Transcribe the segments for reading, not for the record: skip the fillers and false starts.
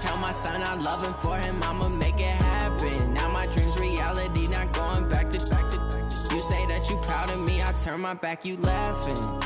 Tell my son I love him, for him I'ma make it happen. Now my dream's reality, not going back to. You say that you proud of me, I turn my back, you laughing.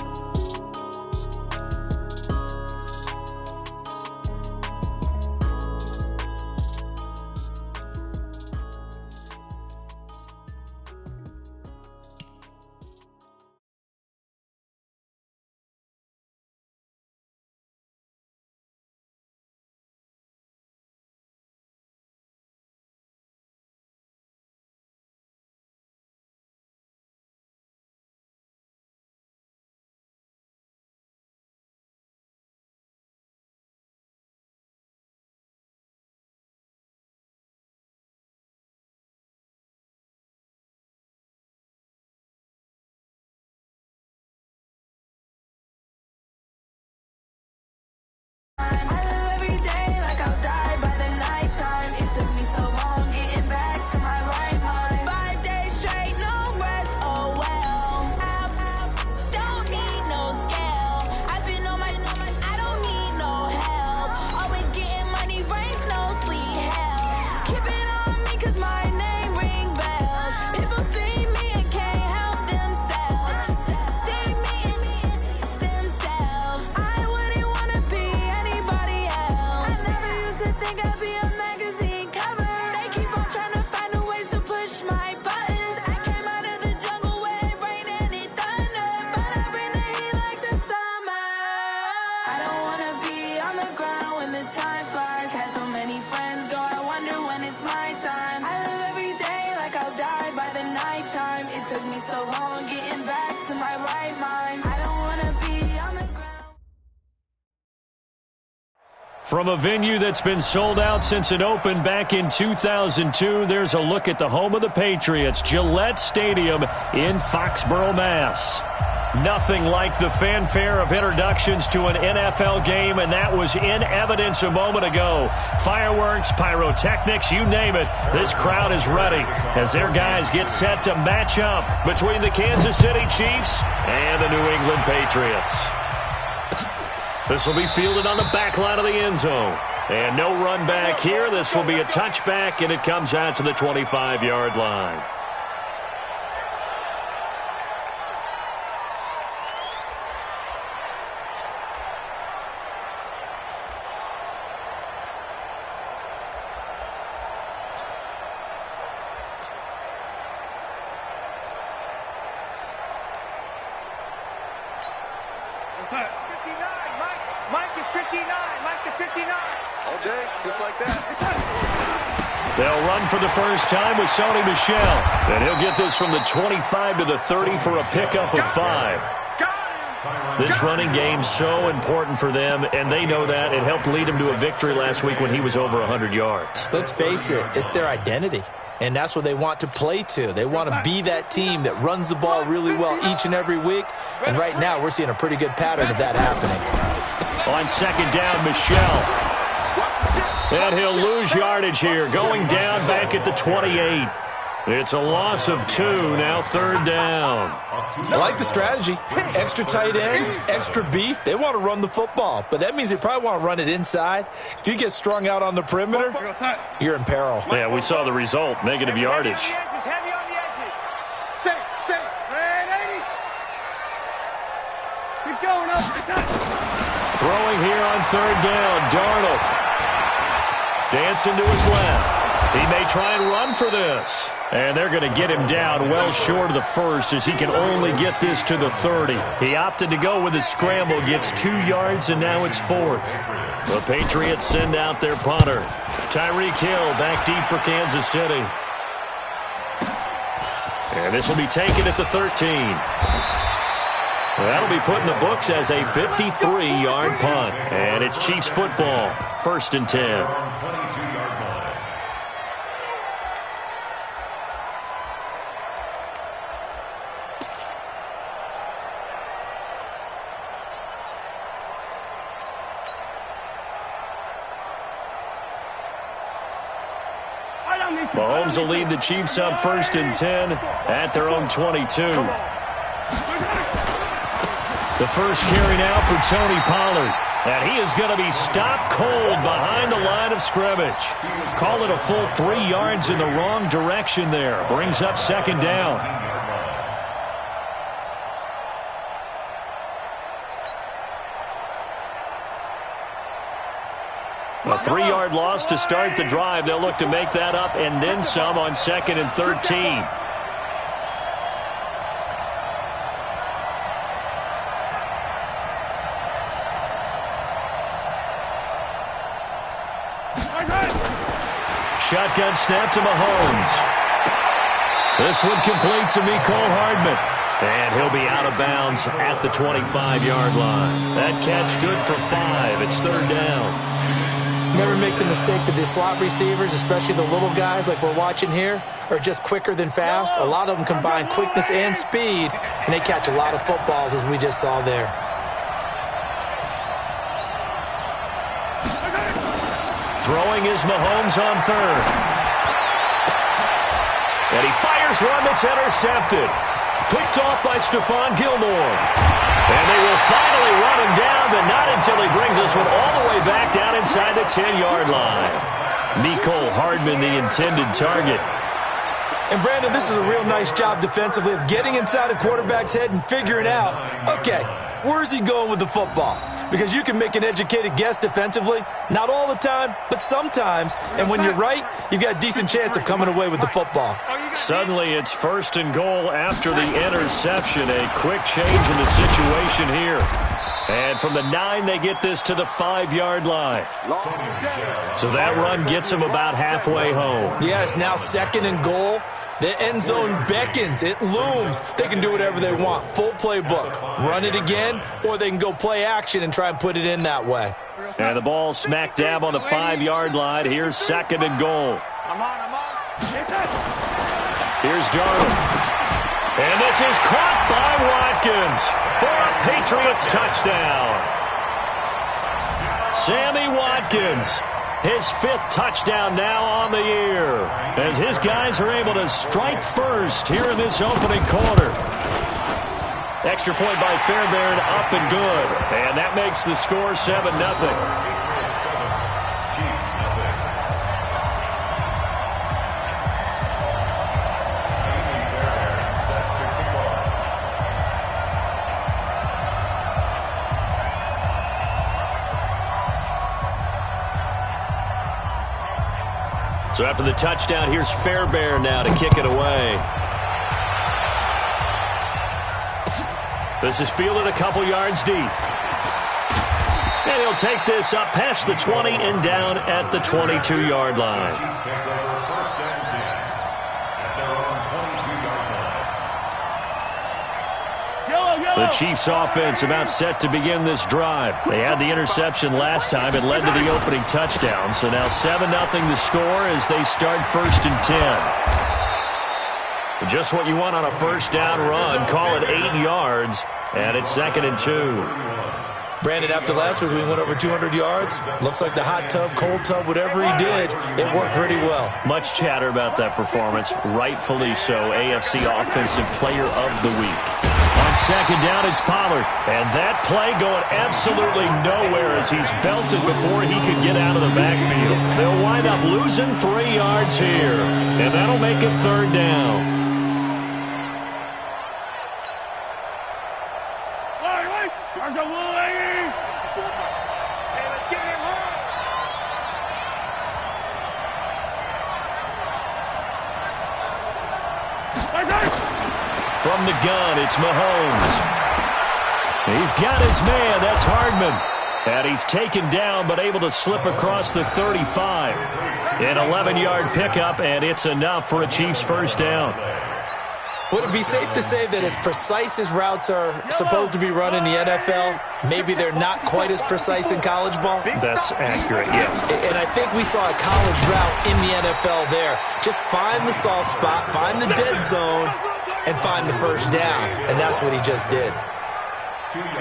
From a venue that's been sold out since it opened back in 2002, there's a look at the home of the Patriots, Gillette Stadium in Foxborough, Mass. Nothing like the fanfare of introductions to an NFL game, and that was in evidence a moment ago. Fireworks, pyrotechnics, you name it. This crowd is ready as their guys get set to match up between the Kansas City Chiefs and the New England Patriots. This will be fielded on the back line of the end zone. And no run back here. This will be a touchback, and it comes out to the 25-yard line. They'll run for the first time with Sony Michel. And he'll get this from the 25 to the 30 for a pickup of 5. This running game's so important for them, and they know that. It helped lead them to a victory last week when he was over 100 yards. Let's face it, it's their identity. And that's what they want to play to. They want to be that team that runs the ball really well each and every week. And right now, we're seeing a pretty good pattern of that happening. On second down, Michel. And he'll lose yardage here, going down back at the 28. It's a loss of 2, now third down. I like the strategy. Extra tight ends, extra beef. They want to run the football, but that means they probably want to run it inside. If you get strung out on the perimeter, you're in peril. Yeah, we saw the result, negative yardage. Heavy on the edges. Set it. Ready? Keep going up. Throwing here on third down, Darnold. Dancing to his left. He may try and run for this. And they're going to get him down well short of the first as he can only get this to the 30. He opted to go with his scramble, gets 2 yards, and now it's 4th. The Patriots send out their punter. Tyreek Hill back deep for Kansas City. And this will be taken at the 13. That'll be put in the books as a 53-yard punt. And it's Chiefs football, 1st and 10. Mahomes will lead the Chiefs up 1st and 10 at their own 22. The first carry now for Tony Pollard. And he is going to be stopped cold behind the line of scrimmage. Call it a full 3 yards in the wrong direction there. Brings up second down. A 3-yard loss to start the drive. They'll look to make that up and then some on 2nd and 13. Shotgun snap to Mahomes. This one complete to Mecole Hardman. And he'll be out of bounds at the 25-yard line. That catch good for 5. It's 3rd down. Never make the mistake that the slot receivers, especially the little guys like we're watching here, are just quicker than fast. A lot of them combine quickness and speed, and they catch a lot of footballs, as we just saw there. Throwing is Mahomes on 3rd. And he fires one that's intercepted. Picked off by Stephon Gilmore. And they will finally run him down, but not until he brings this one all the way back down inside the 10-yard line. Mecole Hardman, the intended target. And, Brandon, this is a real nice job defensively of getting inside a quarterback's head and figuring out, okay, where's he going with the football? Because you can make an educated guess defensively. Not all the time, but sometimes. And when you're right, you've got a decent chance of coming away with the football. Suddenly it's 1st and goal after the interception. A quick change in the situation here. And from the 9, they get this to the 5-yard line. So that run gets them about halfway home. Yeah, it's now 2nd and goal. The end zone beckons. It looms. They can do whatever they want. Full playbook. Run it again, or they can go play action and try and put it in that way. And the ball smack dab on the 5-yard line. Here's 2nd and goal. Here's Darnold. And this is caught by Watkins for a Patriots touchdown. Sammy Watkins. His 5th touchdown now on the year as his guys are able to strike first here in this opening quarter. Extra point by Fairbairn, up and good. And that makes the score 7-0. So after the touchdown, here's Fairbairn now to kick it away. This is fielded a couple yards deep. And he'll take this up past the 20 and down at the 22-yard line. The Chiefs offense about set to begin this drive. They had the interception last time. It led to the opening touchdown. So now 7-0 the score as they start 1st and 10. Just what you want on a 1st down run. Call it 8 yards. And it's 2nd and 2. Brandon, after last week, we went over 200 yards. Looks like the hot tub, cold tub, whatever he did, it worked pretty well. Much chatter about that performance. Rightfully so. AFC Offensive Player of the Week. On 2nd down, it's Pollard. And that play going absolutely nowhere as he's belted before he could get out of the backfield. They'll wind up losing 3 yards here. And that'll make it 3rd down. From the gun, it's Mahomes. He's got his man. That's Hardman. And he's taken down but able to slip across the 35. An 11-yard pickup, and it's enough for a Chiefs 1st down. Would it be safe to say that as precise as routes are supposed to be run in the NFL, maybe they're not quite as precise in college ball? That's accurate, yeah. And I think we saw a college route in the NFL there. Just find the soft spot, find the dead zone, and find the 1st down. And that's what he just did.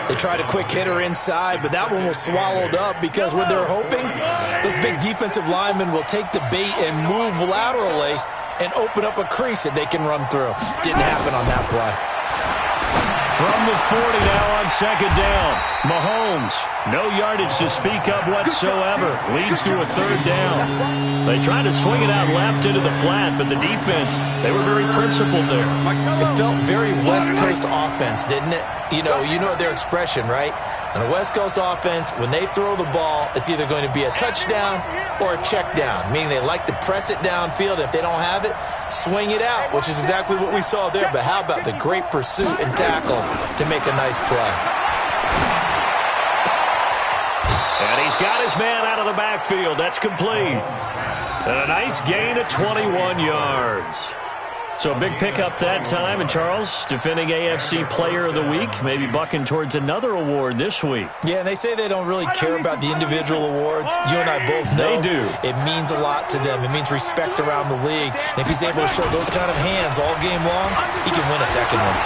They tried a quick hitter inside, but that one was swallowed up because what they're hoping, those big defensive linemen will take the bait and move laterally and open up a crease that they can run through. Didn't happen on that play. From the 40 now on second down. Mahomes, no yardage to speak of whatsoever. Leads to a third down. They tried to swing it out left into the flat, but the defense, they were very principled there. It felt very West Coast offense, didn't it? You know their expression, right? On a West Coast offense, when they throw the ball, it's either going to be a touchdown or a check down, meaning they like to press it downfield. If they don't have it, swing it out, which is exactly what we saw there. But how about the great pursuit and tackle to make a nice play? And he's got his man out of the backfield. That's complete. And a nice gain of 21 yards. So a big pickup that time. And Charles, defending AFC Player of the Week, maybe bucking towards another award this week. Yeah, and they say they don't really care about the individual awards. You and I both know they do. It means a lot to them. It means respect around the league. And if he's able to show those kind of hands all game long, he can win a second one.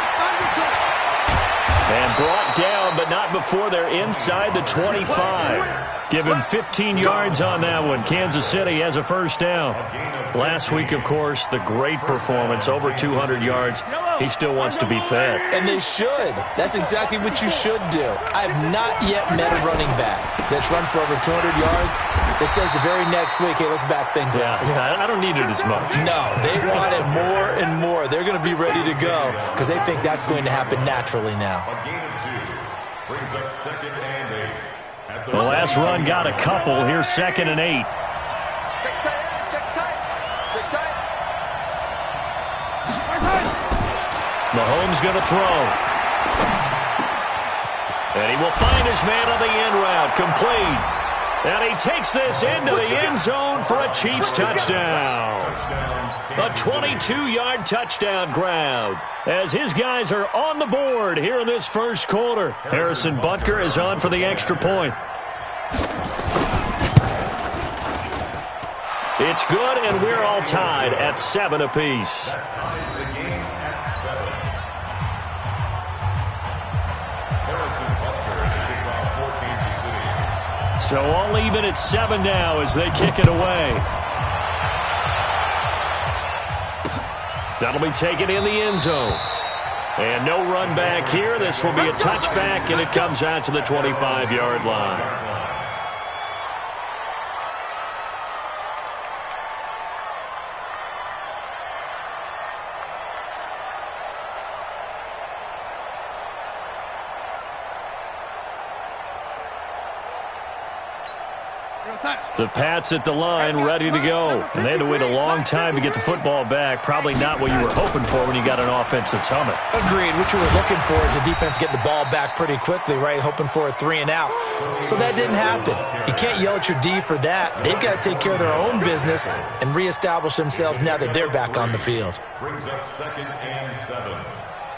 And brought down, but not before they're inside the 25. Give him 15 yards on that one. Kansas City has a first down. Last week, of course, the great performance, over 200 yards. He still wants to be fed. And they should. That's exactly what you should do. I have not yet met a running back that's run for over 200 yards that says the very next week, hey, let's back things up. Yeah, I don't need it as much. No, they want it more and more. They're going to be ready to go because they think that's going to happen naturally now. A gain of 2 brings up 2nd and 8. The last run got a couple. Here's 2nd and 8. Mahomes going to throw. And he will find his man on the end route. Complete. And he takes this into the end zone for a Chiefs touchdown. A 22-yard touchdown grab as his guys are on the board here in this first quarter. Harrison Butker is on for the extra point. It's good, and we're all tied at 7 apiece. So all even at 7 now as they kick it away. That'll be taken in the end zone. And no run back here. This will be a touchback, and it comes out to the 25-yard line. The Pats at the line, ready to go. And they had to wait a long time to get the football back. Probably not what you were hoping for when you got an offense that's humming. Agreed. What you were looking for is the defense get the ball back pretty quickly, right? Hoping for a 3 and out. So that didn't happen. You can't yell at your D for that. They've got to take care of their own business and reestablish themselves now that they're back on the field. Brings up 2nd and 7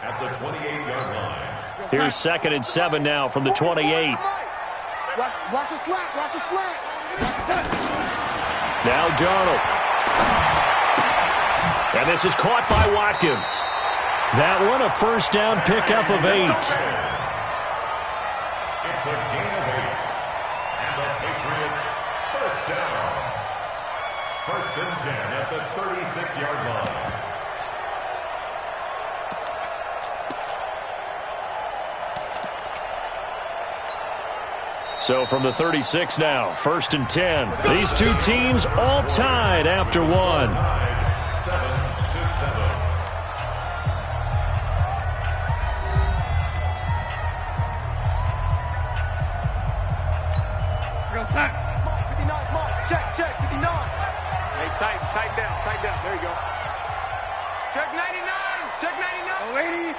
at the 28-yard line. Here's 2nd and 7 now from the 28. Watch the slant. Watch the slant. Now Darnold. And this is caught by Watkins. That one a first down pickup of 8. It's a gain of 8. And the Patriots first down. 1st and 10 at the 36-yard line. So from the 36 now, 1st and 10. These two teams all tied after 1. 7-7. Real sack. 59, Mark. Check, 59. Hey, tight down. There you go. Check 99. 80.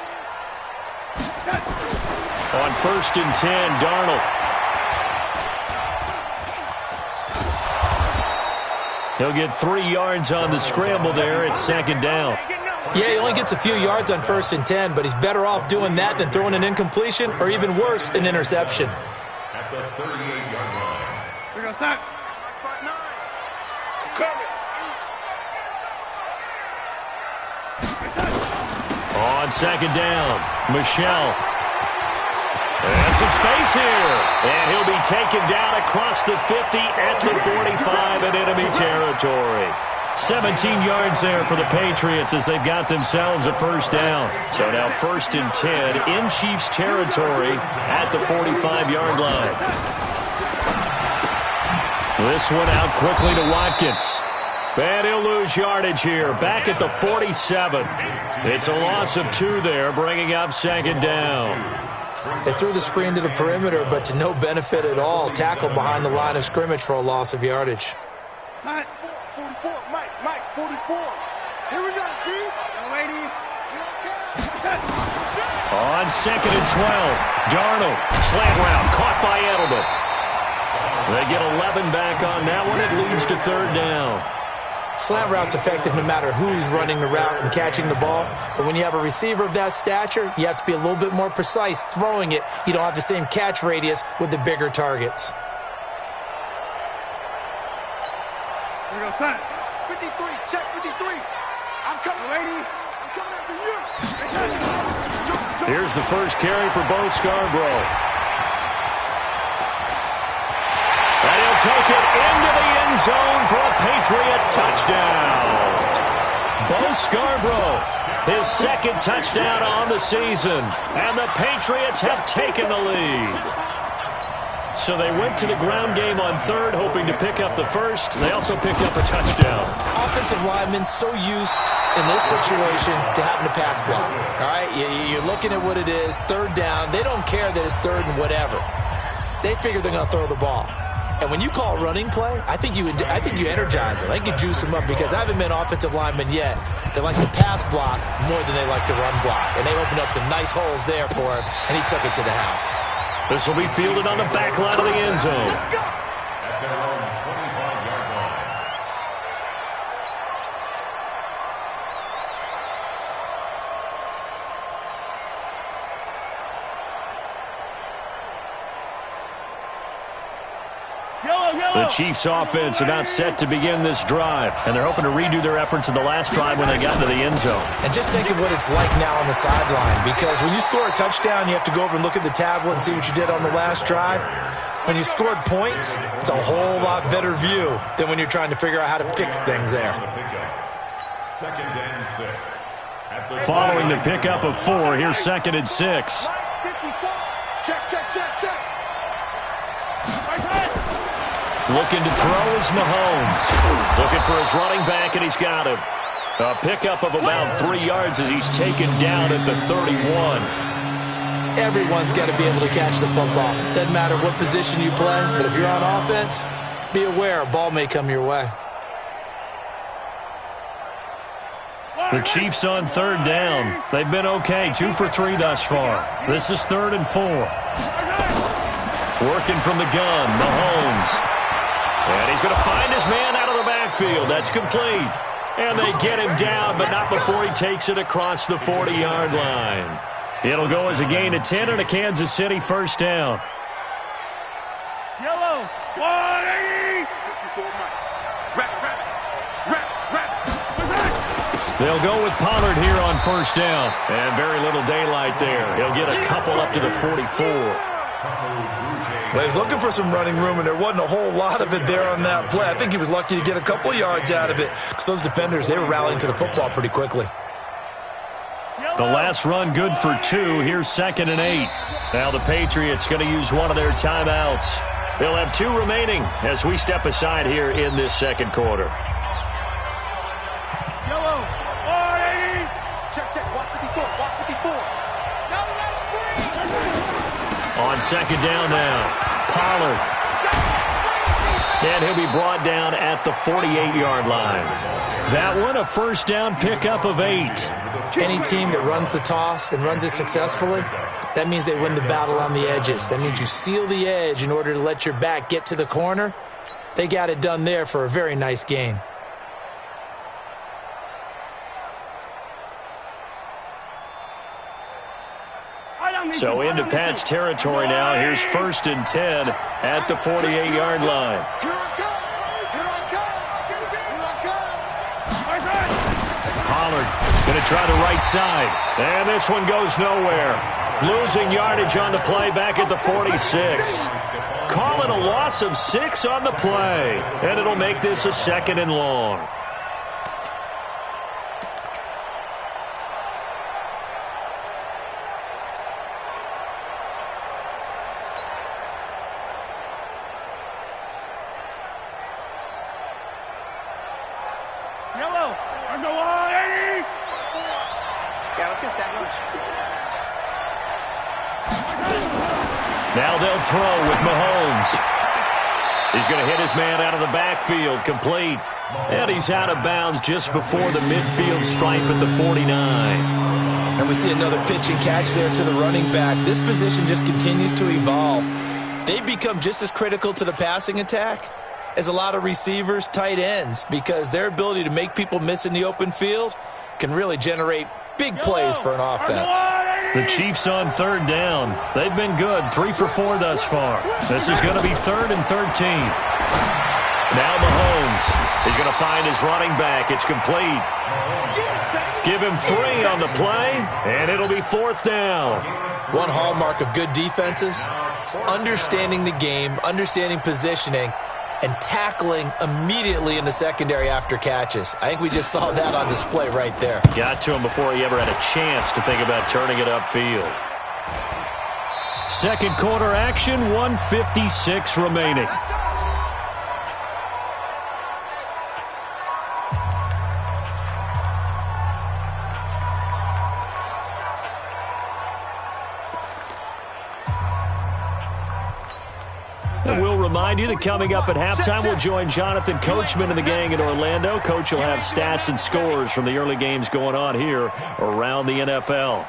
On 1st and 10, Darnold. He'll get 3 yards on the scramble there at 2nd down. Yeah, he only gets a few yards on 1st and 10, but he's better off doing that than throwing an incompletion or even worse, an interception. At the 38-yard line. We go sack. On 2nd down, Michelle. And some space here. And he'll be taken down across the 50 at the 45 in enemy territory. 17 yards there for the Patriots as they've got themselves a first down. So now 1st and 10 in Chiefs territory at the 45-yard line. This one out quickly to Watkins. And he'll lose yardage here, back at the 47. It's a loss of 2 there, bringing up 2nd down. They threw the screen to the perimeter, but to no benefit at all. Tackled behind the line of scrimmage for a loss of yardage. 44, Mike, 44. Here we go, G. Ladies. On 2nd and 12, Darnold, slant route, caught by Edelman. They get 11 back on that one. It leads to 3rd down. Slant route's effective no matter who's running the route and catching the ball. But when you have a receiver of that stature, you have to be a little bit more precise throwing it. You don't have the same catch radius with the bigger targets. Here we go, son. 53, check 53. I'm coming, lady. I'm coming after you. Here's the first carry for Bo Scarborough. And he'll take it into the end zone for a Patriot touchdown. Bo Scarborough, his 2nd touchdown on the season. And the Patriots have taken the lead. So they went to the ground game on 3rd, hoping to pick up the 1st. They also picked up a touchdown. Offensive linemen so used in this situation to having to pass block. All right, you're looking at what it is, 3rd down. They don't care that it's 3rd and whatever. They figure they're going to throw the ball. And when you call running play, I think you energize them. I think you juice them up because I haven't been an offensive lineman yet that likes to pass block more than they like to run block. And they opened up some nice holes there for him, and he took it to the house. This will be fielded on the back line of the end zone. At their own 25-yard line. The Chiefs offense about set to begin this drive, and they're hoping to redo their efforts in the last drive when they got into the end zone. And just think of what it's like now on the sideline, because when you score a touchdown, you have to go over and look at the tablet and see what you did on the last drive. When you scored points, it's a whole lot better view than when you're trying to figure out how to fix things there. 2nd and 6. Following the pickup of 4, here's 2nd and 6. Check. Looking to throw is Mahomes. Looking for his running back, and he's got him. A pickup of about 3 yards as he's taken down at the 31. Everyone's got to be able to catch the football. Doesn't matter what position you play, but if you're on offense, be aware a ball may come your way. The Chiefs on 3rd down. They've been okay, 2 for 3 thus far. This is 3rd and 4. Working from the gun, Mahomes. And he's going to find his man out of the backfield. That's complete. And they get him down, but not before he takes it across the 40-yard line. It'll go as a gain of 10 and a Kansas City first down. Yellow. 180. They'll go with Pollard here on first down. And very little daylight there. He'll get a couple up to the 44. Well, he's looking for some running room, and there wasn't a whole lot of it there on that play. I think he was lucky to get a couple of yards out of it because those defenders, they were rallying to the football pretty quickly. The last run good for 2. Here's 2nd and 8. Now the Patriots going to use one of their timeouts. They'll have 2 remaining as we step aside here in this 2nd quarter. Yellow. 180. Check. Watch 54. On 2nd down now, Pollard. And he'll be brought down at the 48-yard line. That one, a first down pickup of 8. Any team that runs the toss and runs it successfully, that means they win the battle on the edges. That means you seal the edge in order to let your back get to the corner. They got it done there for a very nice gain. So into Pat's territory now. Here's 1st and 10 at the 48-yard line. Pollard going to try the right side. And this one goes nowhere. Losing yardage on the play back at the 46. Call it a loss of 6 on the play. And it'll make this a 2nd and long. Yellow. Under one, 80. Yeah, let's get set lunch. Now they'll throw with Mahomes. He's going to hit his man out of the backfield, complete. And he's out of bounds just before the midfield stripe at the 49. And we see another pitch and catch there to the running back. This position just continues to evolve. They become just as critical to the passing attack as a lot of receivers, tight ends, because their ability to make people miss in the open field can really generate big plays for an offense. The Chiefs on third down. They've been good, 3 for 4 thus far. This is going to be 3rd and 13. Now Mahomes is going to find his running back. It's complete. Give him 3 on the play, and it'll be 4th down. One hallmark of good defenses is understanding the game, understanding positioning, and tackling immediately in the secondary after catches. I think we just saw that on display right there. Got to him before he ever had a chance to think about turning it upfield. Second quarter action, 1:56 remaining. And we'll remind you that coming up at halftime, we'll join Jonathan Coachman and the gang in Orlando. Coach will have stats and scores from the early games going on here around the NFL.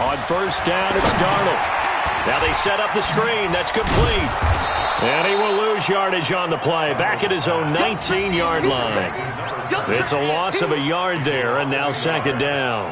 On first down, it's Darnold. Now they set up the screen. That's complete. And he will lose yardage on the play. Back at his own 19-yard line. It's a loss of a yard there, and now second down.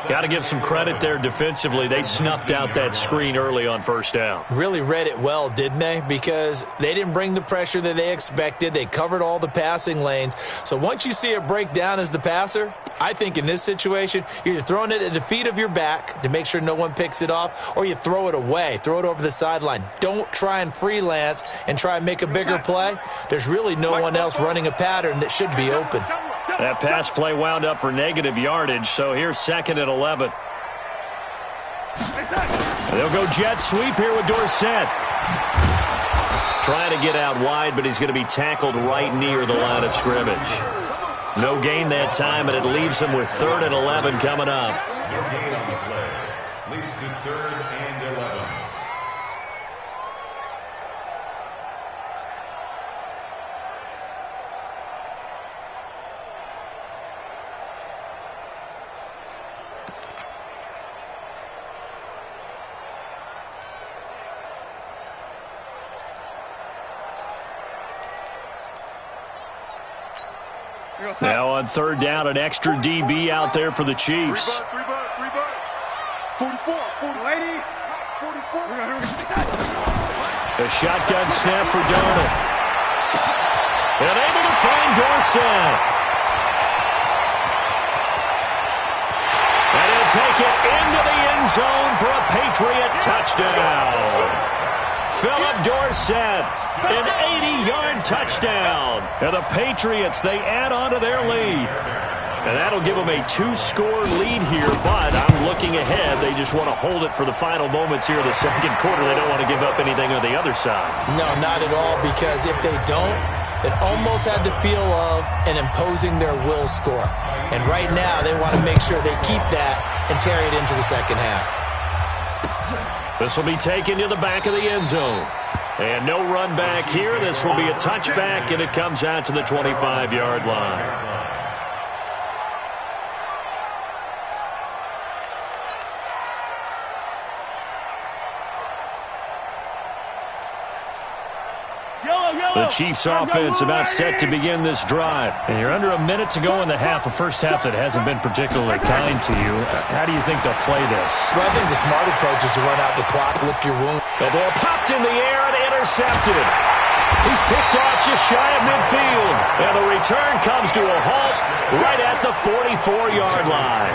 Got to give some credit there defensively. They snuffed out that screen early on first down. Really read it well, didn't they? Because they didn't bring the pressure that they expected. They covered all the passing lanes. So once you see it break down as the passer, I think in this situation, you're either throwing it at the feet of your back to make sure no one picks it off, or you throw it away, throw it over the sideline. Don't try and freelance and try and make a bigger play. There's really no one else running a pattern that should be open. That pass play wound up for negative yardage, so here's 2nd and 11. They'll go jet sweep here with Dorsett. Trying to get out wide, but he's going to be tackled right near the line of scrimmage. No gain that time, and it leaves him with 3rd and 11 coming up. No gain on the play. Leads to 3rd and 11. Now on third down, an extra DB out there for the Chiefs. 3 butt. 44, 80, 44. A shotgun snap for Darnold. And able to find Dorsett. And he'll take it into the end zone for a Patriot touchdown. Philip Dorsett, an 80-yard touchdown. And the Patriots, they add on to their lead. And that'll give them a 2-score lead here, but I'm looking ahead. They just want to hold it for the final moments here of the second quarter. They don't want to give up anything on the other side. No, not at all, because if they don't, it almost had the feel of an imposing their will score. And right now, they want to make sure they keep that and carry it into the second half. This will be taken to the back of the end zone. And no run back here. This will be a touchback, and it comes out to the 25-yard line. The Chiefs offense about set to begin this drive. And you're under a minute to go in the half, a first half that hasn't been particularly kind to you. How do you think they'll play this? Well, I think the smart approach is to run out the clock, lick your wound. The ball popped in the air and intercepted. He's picked off just shy of midfield. And the return comes to a halt right at the 44-yard line.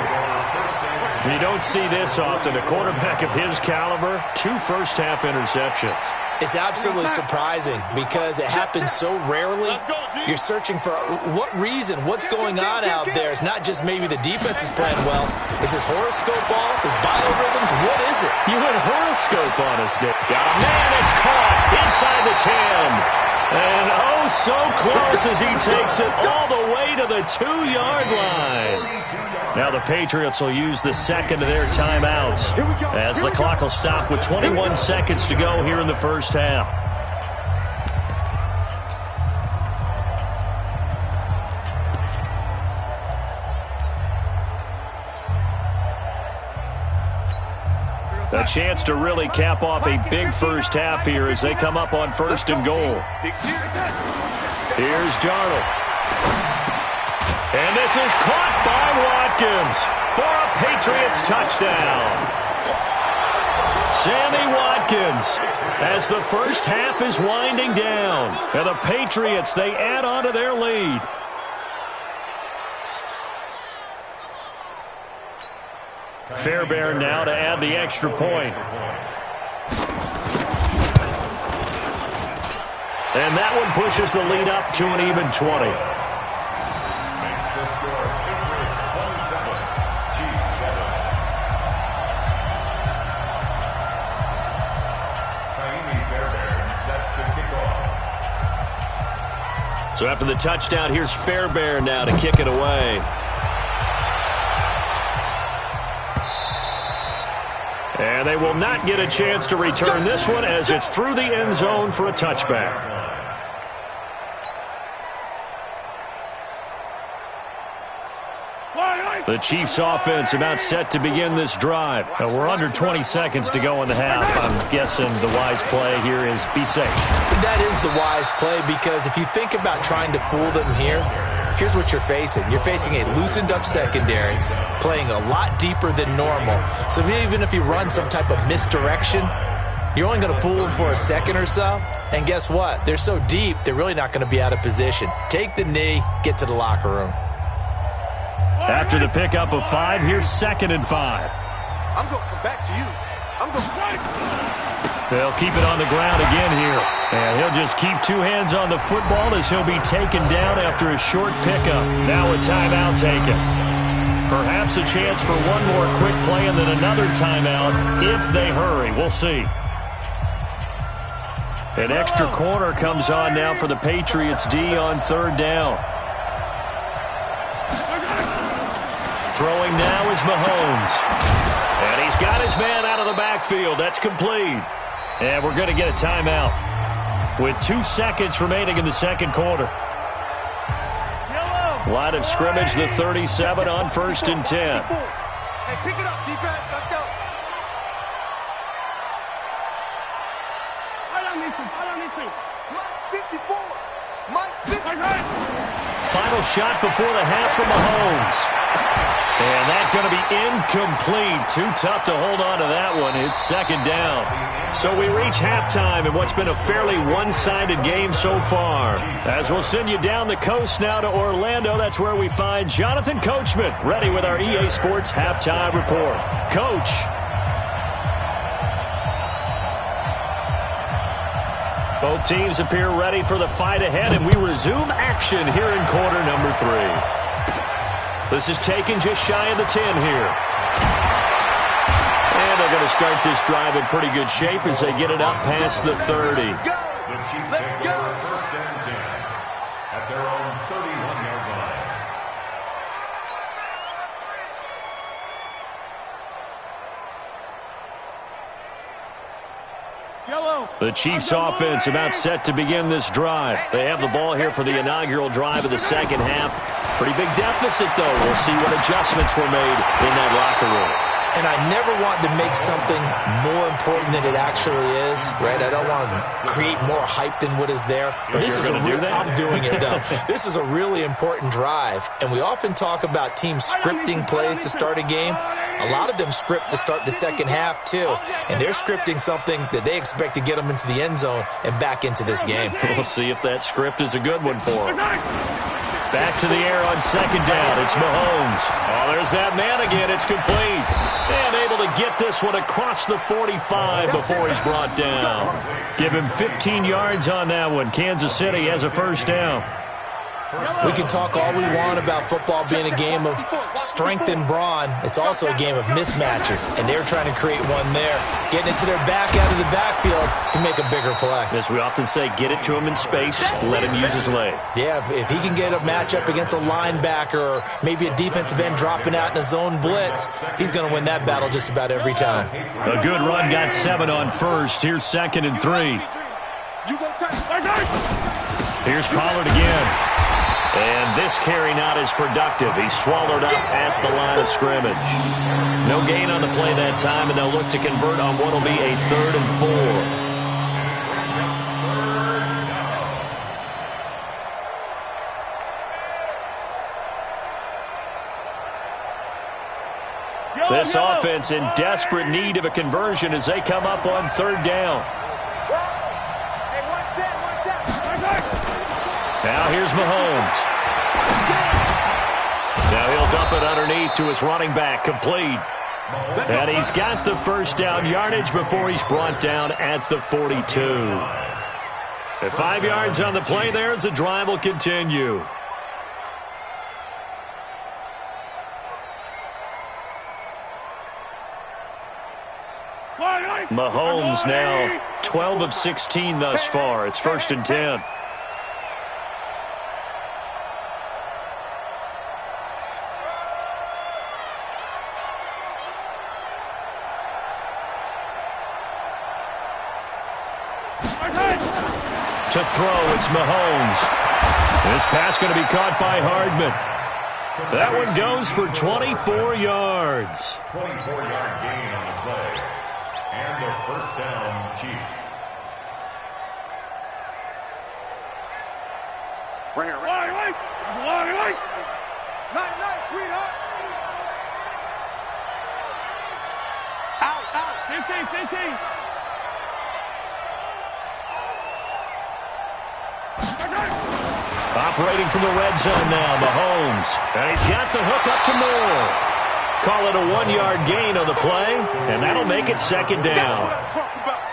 You don't see this often. A quarterback of his caliber, 2 first-half interceptions. It's absolutely surprising because it happens so rarely. You're searching for what reason, what's going on out there. It's not just maybe the defense is playing well. Is his horoscope off? His biorhythms? What is it? You went horoscope on us, Dick. Got a man, it's caught. inside the 10. And oh, so close as he takes it all the way to the 2-yard line. Now the Patriots will use the second of their timeouts as the clock will stop with 21 seconds to go here in the first half. A chance to really cap off a big first half here as they come up on 1st and goal. Here's Darnold. And this is caught by Watkins for a Patriots touchdown. Sammy Watkins as the first half is winding down. And the Patriots, they add on to their lead. Fairbairn now to add the extra point. And that one pushes the lead up to an even 20. Makes the score Patriots 27, Chiefs 7. Taimi Fairbairn set to kick off. So after the touchdown, here's Fairbairn now to kick it away. And they will not get a chance to return this one as it's through the end zone for a touchback. The Chiefs offense about set to begin this drive. Now we're under 20 seconds to go in the half. I'm guessing the wise play here is be safe. That is the wise play because if you think about trying to fool them here, here's what you're facing. You're facing a loosened up secondary, playing a lot deeper than normal. So even if you run some type of misdirection, you're only going to fool them for a second or so. And guess what? They're so deep, they're really not going to be out of position. Take the knee, get to the locker room. After the pickup of 5, here's 2nd and 5. I'm going to come back to you. I'm going to... They'll keep it on the ground again here. And he'll just keep 2 hands on the football as he'll be taken down after a short pickup. Now a timeout taken. Perhaps a chance for one more quick play and then another timeout if they hurry. We'll see. An extra corner comes on now for the Patriots D on 3rd down. Throwing now is Mahomes. And he's got his man out of the backfield. That's complete. And we're going to get a timeout with 2 seconds remaining in the second quarter. Line of scrimmage, the 37 on 1st and 10. Hey, pick it up, defense. Let's go. Mike's 54. Mike's 54. Final shot before the half from Mahomes. And that's going to be incomplete. Too tough to hold on to that one. It's 2nd down. So we reach halftime in what's been a fairly one-sided game so far. As we'll send you down the coast now to Orlando, that's where we find Jonathan Coachman ready with our EA Sports Halftime Report. Coach. Both teams appear ready for the fight ahead, and we resume action here in quarter number 3. This is taken just shy of the 10 here. And they're going to start this drive in pretty good shape as they get it up past the 30. The Chiefs take over 1st and 10 at their own 31-yard line. The Chiefs offense about set to begin this drive. They have the ball here for the inaugural drive of the second half. Pretty big deficit, though. We'll see what adjustments were made in that locker room. And I never want to make something more important than it actually is, right? I don't want to create more hype than what is there. But this is I'm doing it, though. This is a really important drive. And we often talk about teams scripting plays to start a game. A lot of them script to start the second half, too. And they're scripting something that they expect to get them into the end zone and back into this game. We'll see if that script is a good one for them. Back to the air on 2nd down. It's Mahomes. Oh, there's that man again. It's complete. And able to get this one across the 45 before he's brought down. Give him 15 yards on that one. Kansas City has a 1st down. We can talk all we want about football being a game of strength and brawn. It's also a game of mismatches, and they're trying to create one there, getting it to their back out of the backfield to make a bigger play. As we often say, get it to him in space, let him use his leg. Yeah, if he can get a matchup against a linebacker or maybe a defensive end dropping out in a zone blitz, he's going to win that battle just about every time. A good run, got 7 on first. Here's 2nd and 3. Here's Pollard again. And this carry not as productive. He's swallowed up at the line of scrimmage. No gain on the play that time, and they'll look to convert on what will be a 3rd and 4. This offense in desperate need of a conversion as they come up on 3rd down. Now here's Mahomes. Now he'll dump it underneath to his running back, complete. And he's got the 1st down yardage before he's brought down at the 42. At 5 yards on the play there as the drive will continue. Mahomes now 12 of 16 thus far. It's 1st and 10. To throw, it's Mahomes. This pass going to be caught by Hardman. That one goes for 24 yards. 24-yard gain on the play. And a 1st down, Chiefs. Right here, right. Nice, sweetheart. Out. 15. Operating from the red zone now, Mahomes. And he's got the hook up to Moore. Call it a 1-yard gain on the play, and that'll make it 2nd down.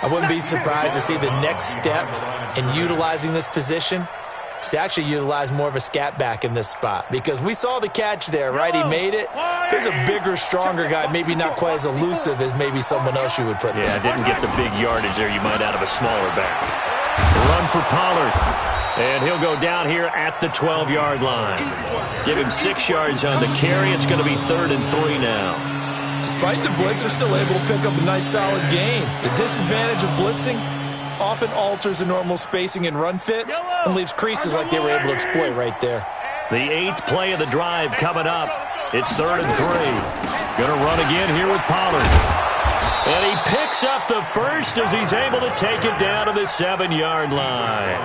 I wouldn't be surprised to see the next step in utilizing this position is to actually utilize more of a scat back in this spot, because we saw the catch there, right? He made it. There's a bigger, stronger guy, maybe not quite as elusive as maybe someone else you would put there. Yeah, didn't get the big yardage there you might out of a smaller back. Run for Pollard. And he'll go down here at the 12-yard line. Give him 6 yards on the carry. It's going to be 3rd and 3 now. Despite the blitz, they're still able to pick up a nice, solid gain. The disadvantage of blitzing often alters the normal spacing and run fits and leaves creases like they were able to exploit right there. The 8th play of the drive coming up. It's 3rd and 3. Going to run again here with Pollard. And he picks up the 1st as he's able to take it down to the 7-yard line.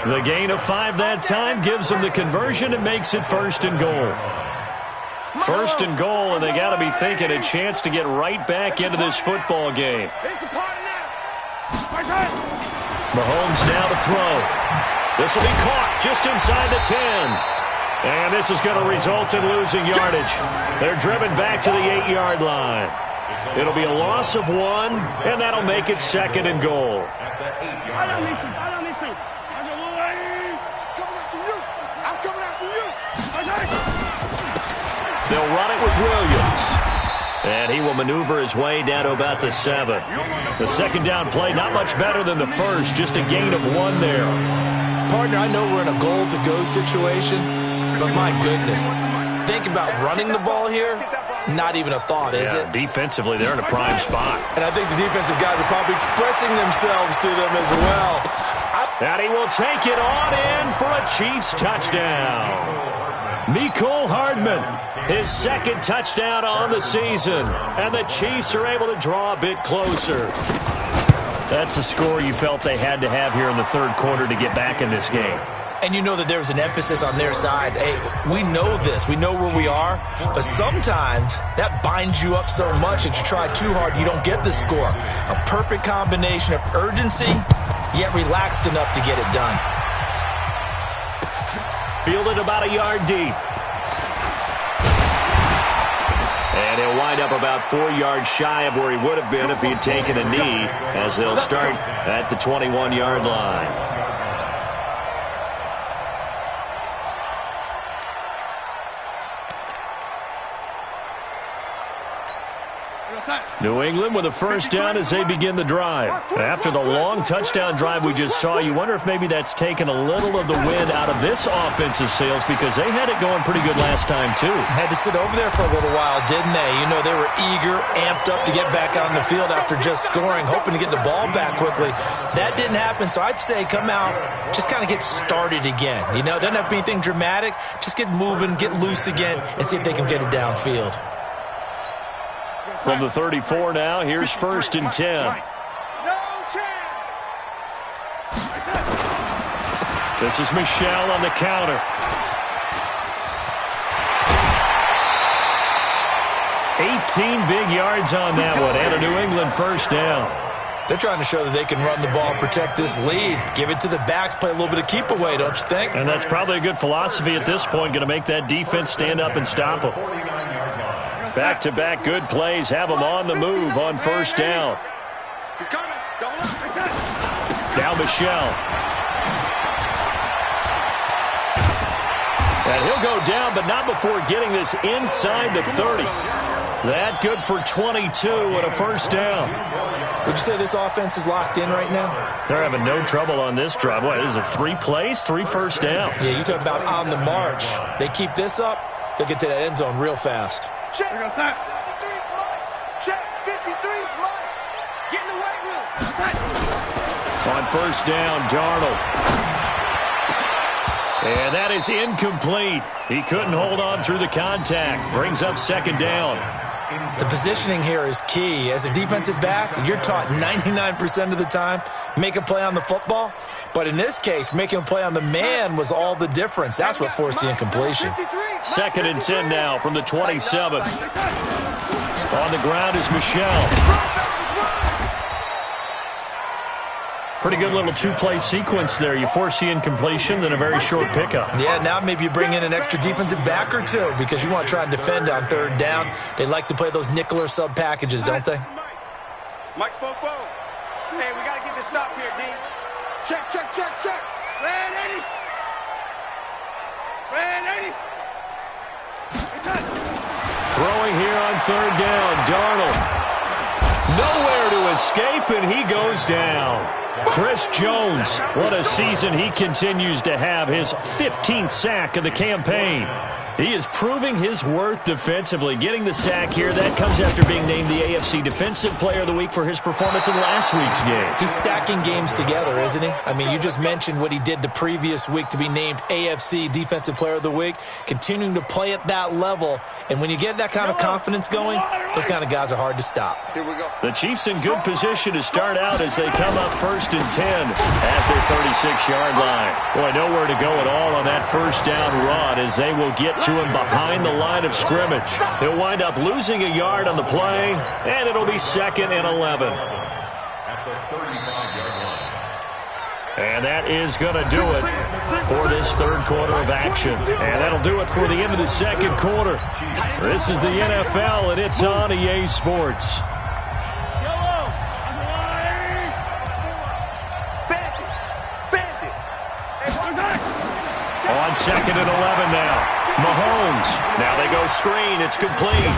The gain of 5 that time gives him the conversion and makes it 1st and goal. 1st and goal, and they got to be thinking a chance to get right back into this football game. Mahomes now to throw. This will be caught just inside the 10. And this is going to result in losing yardage. They're driven back to the 8-yard line. It'll be a loss of 1, and that'll make it 2nd and goal. They'll run it with Williams. And he will maneuver his way down to about the 7. The 2nd down play, not much better than the 1st, just a gain of 1 there. Partner, I know we're in a goal-to-go situation, but my goodness, think about running the ball here. Not even a thought, is it? Defensively, they're in a prime spot. And I think the defensive guys are probably expressing themselves to them as well. And he will take it on in for a Chiefs touchdown. Mecole Hardman, his 2nd touchdown on the season. And the Chiefs are able to draw a bit closer. That's a score you felt they had to have here in the 3rd quarter to get back in this game. And you know that there was an emphasis on their side. Hey, we know this. We know where we are. But sometimes that binds you up so much that you try too hard, you don't get the score. A perfect combination of urgency, yet relaxed enough to get it done. Fielded about a yard deep. And he'll wind up about 4 yards shy of where he would have been if he had taken a knee, as they'll start at the 21-yard line. New England with a first down as they begin the drive. After the long touchdown drive we just saw, you wonder if maybe that's taken a little of the wind out of this offensive sails because they had it going pretty good last time, too. Had to sit over there for a little while, didn't they? You know, they were eager, amped up to get back on the field after just scoring, hoping to get the ball back quickly. That didn't happen, so I'd say come out, just kind of get started again. You know, it doesn't have to be anything dramatic. Just get moving, get loose again, and see if they can get it downfield. From the 34 now, here's 1st and 10. No chance. This is Michelle on the counter. 18 big yards on that one, and a New England first down. They're trying to show that they can run the ball and protect this lead. Give it to the backs, play a little bit of keep away, don't you think? And that's probably a good philosophy at this point, going to make that defense stand up and stop them. Back-to-back good plays, have them on the move on first down. He's coming. Double up. Now Michelle. And he'll go down, but not before getting this inside the 30. That good for 22 and a first down. Would you say this offense is locked in right now? They're having no trouble on this drive. What, is it 3 plays, 3 first downs? Yeah, you talk about on the march. They keep this up, they'll get to that end zone real fast. Check. 53 flight. Check. 53 flight. Get in the weight room. On first down, Darnold. And that is incomplete. He couldn't hold on through the contact. Brings up second down. The positioning here is key. As a defensive back, you're taught 99% of the time, make a play on the football. But in this case, making a play on the man was all the difference. That's what forced the incompletion. 2nd and 10 now from the 27. On the ground is Michelle. Pretty good little 2-play sequence there. You force the incompletion, then a very short pickup. Yeah, now maybe you bring in an extra defensive back or two because you want to try and defend on 3rd down. They like to play those nickel or sub packages, don't they? Mike spoke both. Hey, we got to get this stop here, D. Check. Red 80. Red 80. Throwing here on 3rd down, Darnold. Nowhere to escape, and he goes down. Chris Jones, what a season he continues to have, his 15th sack of the campaign. He is proving his worth defensively, getting the sack here. That comes after being named the AFC Defensive Player of the Week for his performance in last week's game. He's stacking games together, isn't he? I mean, you just mentioned what he did the previous week to be named AFC Defensive Player of the Week, continuing to play at that level. And when you get that kind of confidence going, those kind of guys are hard to stop. Here we go. The Chiefs in good position to start out as they come up 1st and 10 at their 36-yard line. Boy, nowhere to go at all on that first down run as they will get to him behind the line of scrimmage. He'll wind up losing a yard on the play, and it'll be 2nd and 11. And that is going to do it for this 3rd quarter of action. And that'll do it for the end of the 2nd quarter. This is the NFL, and it's on EA Sports. On 2nd and 11 now. Mahomes. Now they go screen. It's complete.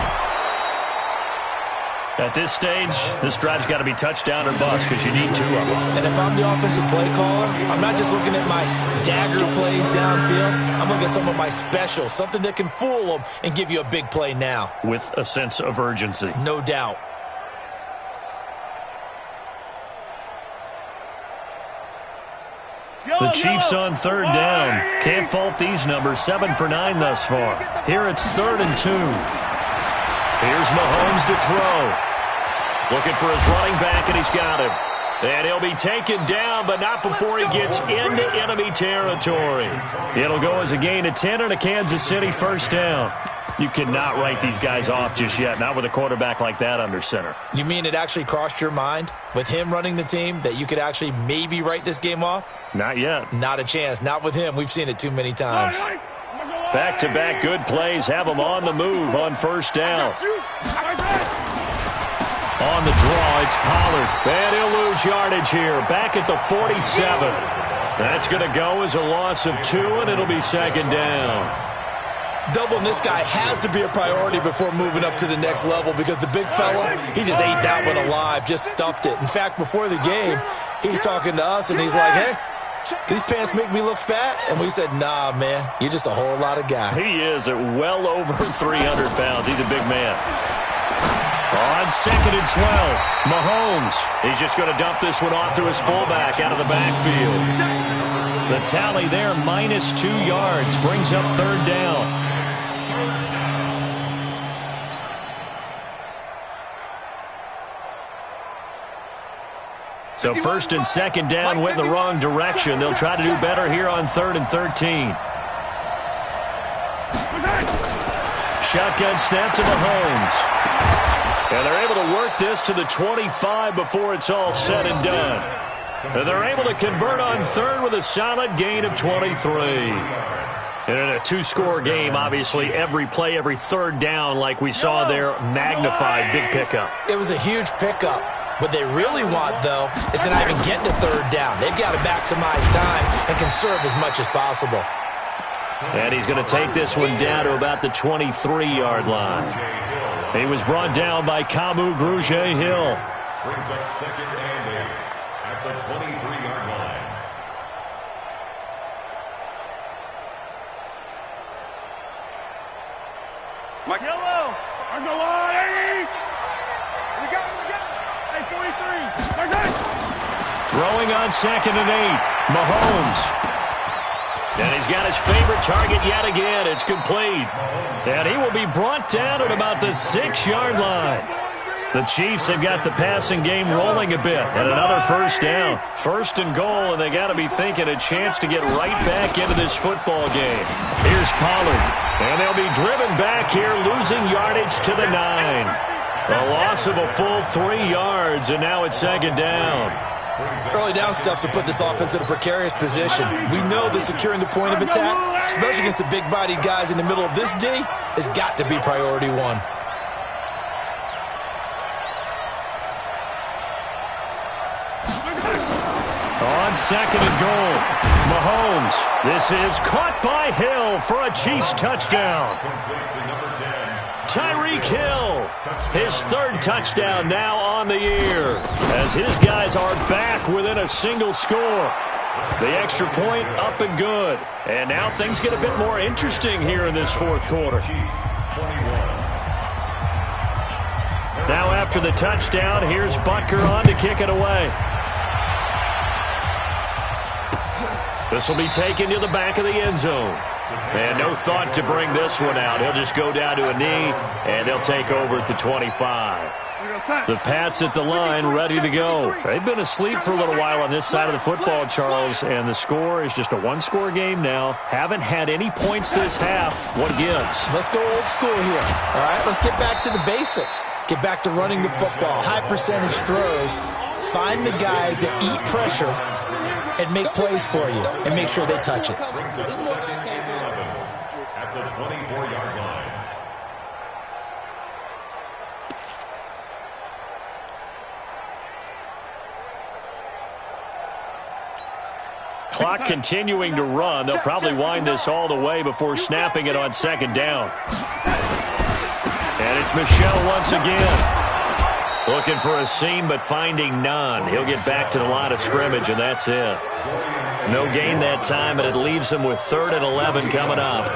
At this stage, this drive's got to be touchdown or bust because you need 2 of them. And if I'm the offensive play caller, I'm not just looking at my dagger plays downfield. I'm looking at some of my specials, something that can fool them and give you a big play now. With a sense of urgency. No doubt. The Chiefs on 3rd down. Can't fault these numbers. 7 for 9 thus far. Here it's 3rd and 2. Here's Mahomes to throw. Looking for his running back, and he's got him. And he'll be taken down, but not before he gets into enemy territory. It'll go as a gain of 10 and a Kansas City first down. You cannot write these guys off just yet, not with a quarterback like that under center. You mean it actually crossed your mind with him running the team that you could actually maybe write this game off? Not yet. Not a chance. Not with him. We've seen it too many times. Back-to-back good plays have them on the move on first down. On the draw, it's Pollard. And he'll lose yardage here. Back at the 47. That's going to go as a loss of 2, and it'll be 2nd down. Doubling this guy has to be a priority before moving up to the next level because the big fella, he just ate that one alive, just stuffed it. In fact, before the game, he was talking to us, and he's like, hey, these pants make me look fat? And we said, nah, man, you're just a whole lot of guy. He is at well over 300 pounds. He's a big man. On 2nd and 12, Mahomes. He's just going to dump this one off to his fullback out of the backfield. The tally there, -2 yards, brings up 3rd down. So 1st and 2nd down went in the wrong direction. They'll try to do better here on 3rd and 13. Shotgun snap to Mahomes. And they're able to work this to the 25 before it's all said and done. And they're able to convert on 3rd with a solid gain of 23. And in a 2-score game, obviously, every play, every 3rd down, like we saw there, magnified, big pickup. It was a huge pickup. What they really want, though, is to not even get to 3rd down. They've got to maximize time and conserve as much as possible. And he's going to take this one down to about the 23-yard line. He was brought down by Kamu Grugier-Hill. Brings up 2nd and 8 at the 23-yard line. Mike Yellow, on the line. We got. Hey, 43. Throwing on 2nd and 8, Mahomes. And he's got his favorite target yet again. It's complete. And he will be brought down at about the 6-yard line. The Chiefs have got the passing game rolling a bit. And another 1st down. 1st and goal, and they got to be thinking a chance to get right back into this football game. Here's Pollard. And they'll be driven back here, losing yardage to the 9. A loss of a full 3 yards, and now it's 2nd down. Early down stuff to put this offense in a precarious position. We know that securing the point of attack, especially against the big-bodied guys in the middle of this D, has got to be priority 1. On 2nd and goal, Mahomes. This is caught by Hill for a Chiefs touchdown. Tyreek Hill, his 3rd touchdown now on the year, as his guys are back within a single score. The extra point up and good. And now things get a bit more interesting here in this 4th quarter. Now after the touchdown, here's Butker on to kick it away. This will be taken to the back of the end zone. And no thought to bring this one out. He'll just go down to a knee, and they'll take over at the 25. The Pats at the line, ready to go. They've been asleep for a little while on this side of the football, Charles, and the score is just a 1-score game now. Haven't had any points this half. What gives? Let's go old school here, all right? Let's get back to the basics. Get back to running the football, high-percentage throws. Find the guys that eat pressure and make plays for you, and make sure they touch it. Brings us 2nd and 7 at the 24-yard line. Clock continuing to run. They'll probably wind this all the way before snapping it on 2nd down. And it's Michel once again. Looking for a seam, but finding none. He'll get back to the line of scrimmage, and that's it. No gain that time, and it leaves him with 3rd and 11 coming up.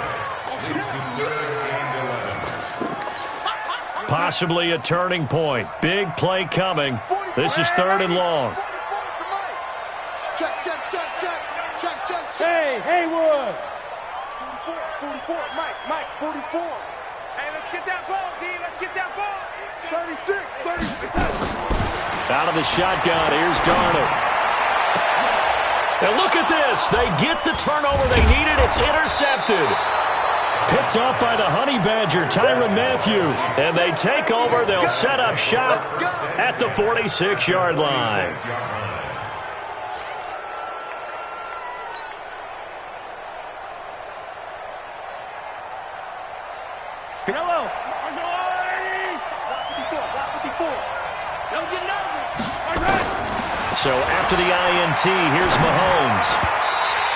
Possibly a turning point. Big play coming. This is 3rd and long. Check. Hey, Haywood. 44, Mike, 44. Hey, let's get that ball, D. Let's get that ball. 36. Out of the shotgun, here's Darnold. And look at this. They get the turnover they needed. It's intercepted. Picked up by the Honey Badger, Tyrann Mathieu. And they take over. They'll set up shop at the 46-yard line. Hello. Block 54. Don't get nervous. So after the INT, here's Mahomes.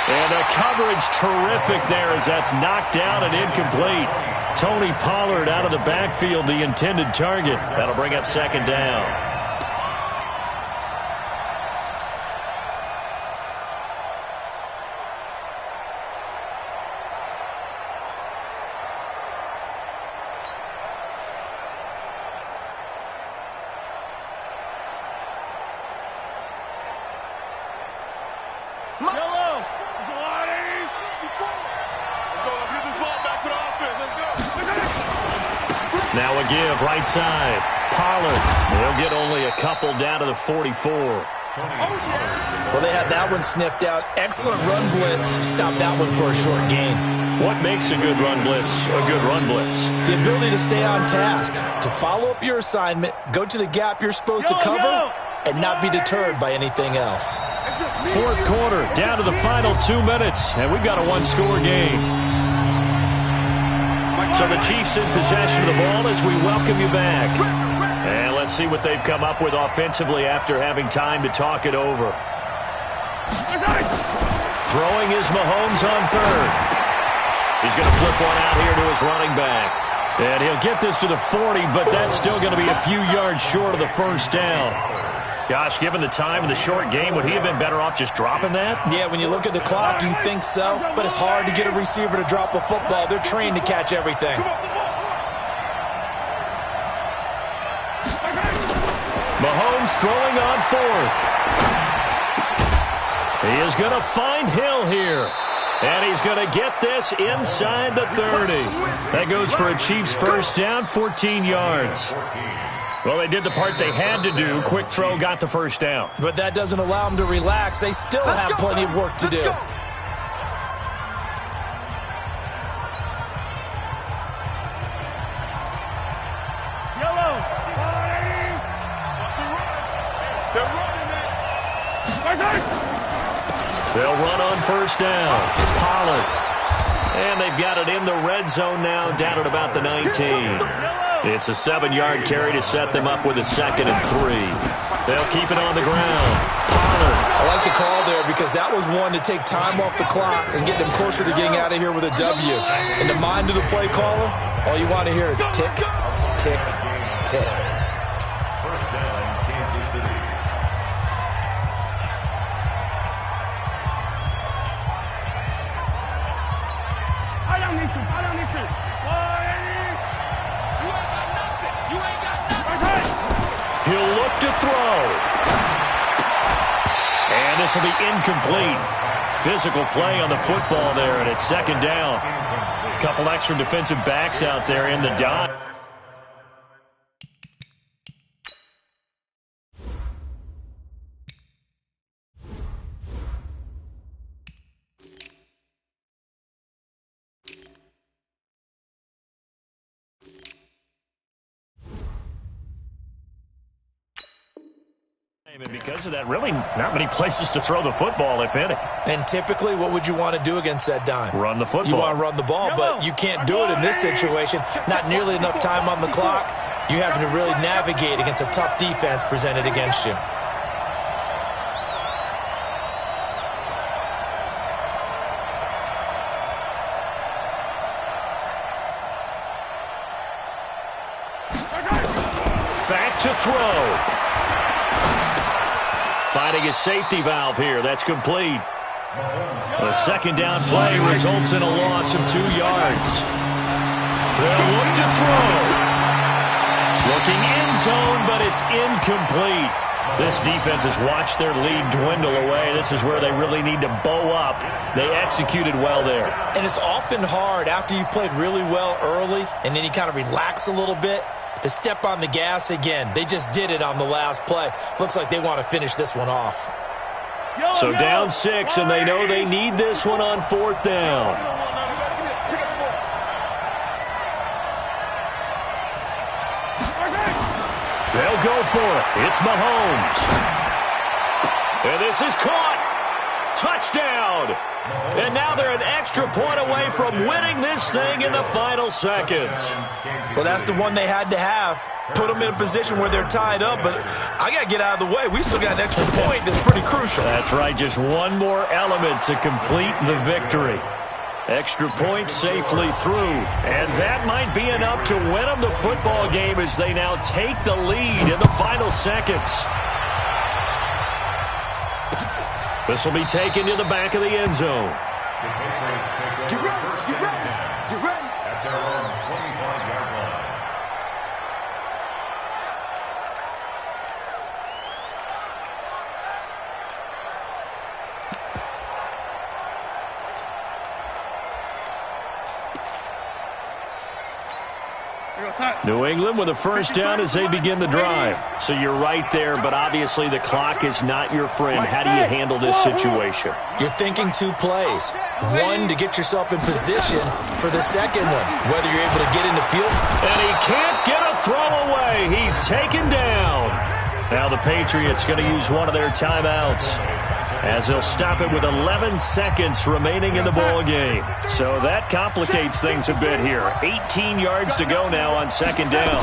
And the coverage terrific there as that's knocked down and incomplete. Tony Pollard out of the backfield, the intended target. That'll bring up second down. Now a give, right side. Pollard. They'll get only a couple down to the 44. Well, they had that one sniffed out. Excellent run blitz. Stop that one for a short gain. What makes a good run blitz a good run blitz? The ability to stay on task, to follow up your assignment, go to the gap you're supposed to cover, and not be deterred by anything else. Fourth quarter, down to the final 2 minutes, and we've got a one-score game. So the Chiefs in possession of the ball as we welcome you back. And let's see what they've come up with offensively after having time to talk it over. Throwing is Mahomes on third. He's going to flip one out here to his running back. And he'll get this to the 40, but that's still going to be a few yards short of the first down. Gosh, given the time in the short game, would he have been better off just dropping that? Yeah, when you look at the clock, you think so, but it's hard to get a receiver to drop a football. They're trained to catch everything. Mahomes throwing on fourth. He is going to find Hill here. And he's going to get this inside the 30. That goes for a Chiefs first down, 14 yards. Well, they did the part they had to do. Quick throw got the first down. But that doesn't allow them to relax. They still have plenty of work to do. They'll run on first down. Pollard. And they've got it in the red zone now, down at about the 19. It's a 7-yard carry to set them up with a 2nd and 3. They'll keep it on the ground. Pollard. I like the call there because that was one to take time off the clock and get them closer to getting out of here with a W. In the mind of the play caller, all you want to hear is tick, tick, tick. First down, Kansas City. I don't need to. He'll look to throw. And this will be incomplete. Physical play on the football there, and it's second down. A couple extra defensive backs out there in the dot. And because of that, really not many places to throw the football, if any. And typically, what would you want to do against that dime? Run the football. You want to run the ball, but you can't do it in this situation. Not nearly enough time on the clock. You having to really navigate against a tough defense presented against you. Back to throw. Finding a safety valve here. That's complete. The second down play results in a loss of 2 yards. They'll look to throw. Looking end zone, but it's incomplete. This defense has watched their lead dwindle away. This is where they really need to bow up. They executed well there. And it's often hard after you've played really well early and then you kind of relax a little bit to step on the gas again. They just did it on the last play. Looks like they want to finish this one off. So down 6, and they know they need this one on fourth down. They'll go for it. It's Mahomes. And this is caught. touchdown. And now they're an extra point away from winning this thing in the final seconds. Well, that's the one they had to have. Put them in a position where they're tied up, but I got to get out of the way. We still got an extra point that's pretty crucial. That's right, just one more element to complete the victory. Extra point safely through, and that might be enough to win them the football game as they now take the lead in the final seconds. This will be taken to the back of the end zone. Get ready, get ready, get ready. At their own 25-yard line. New England with a first down as they begin the drive. So you're right there, but obviously the clock is not your friend. How do you handle this situation? You're thinking 2 plays. One, to get yourself in position for the second one, whether you're able to get into field. And he can't get a throw away. He's taken down. Now the Patriots going to use one of their timeouts, as they'll stop it with 11 seconds remaining in the ball game. So that complicates things a bit here. 18 yards to go now on second down.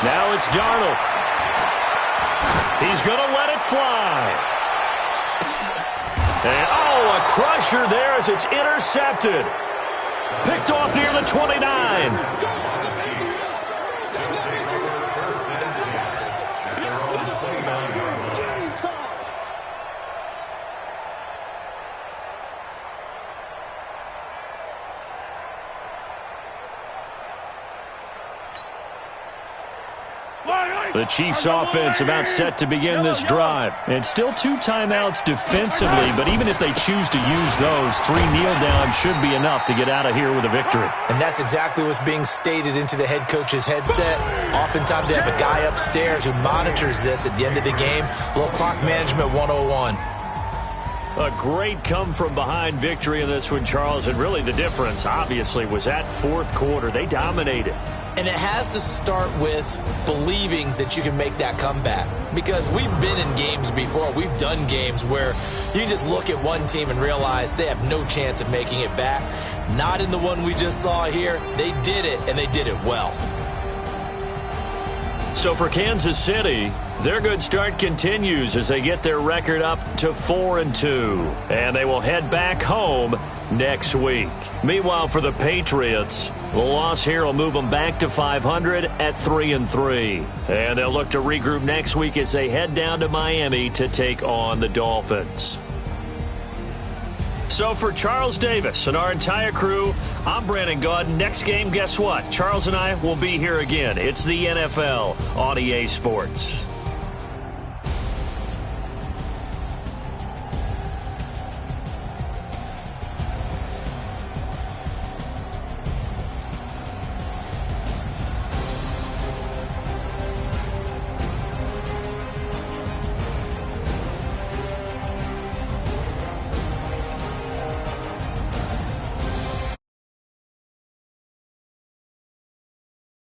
Now it's Darnold. He's going to let it fly. And, a crusher there as it's intercepted. Picked off near the 29. The Chiefs offense about set to begin this drive. And still 2 timeouts defensively, but even if they choose to use those, 3 kneel downs should be enough to get out of here with a victory. And that's exactly what's being stated into the head coach's headset. Oftentimes they have a guy upstairs who monitors this at the end of the game. Little clock management 101. A great come-from-behind victory in this one, Charles, and really the difference, obviously, was that fourth quarter. They dominated. And it has to start with believing that you can make that comeback. Because we've been in games before. We've done games where you just look at one team and realize they have no chance of making it back. Not in the one we just saw here. They did it, and they did it well. So for Kansas City, their good start continues as they get their record up to 4-2. And they will head back home next week. Meanwhile, for the Patriots, the loss here will move them back to 500 at 3-3. And they'll look to regroup next week as they head down to Miami to take on the Dolphins. So for Charles Davis and our entire crew, I'm Brandon Gaudin. Next game, guess what? Charles and I will be here again. It's the NFL on EA Sports.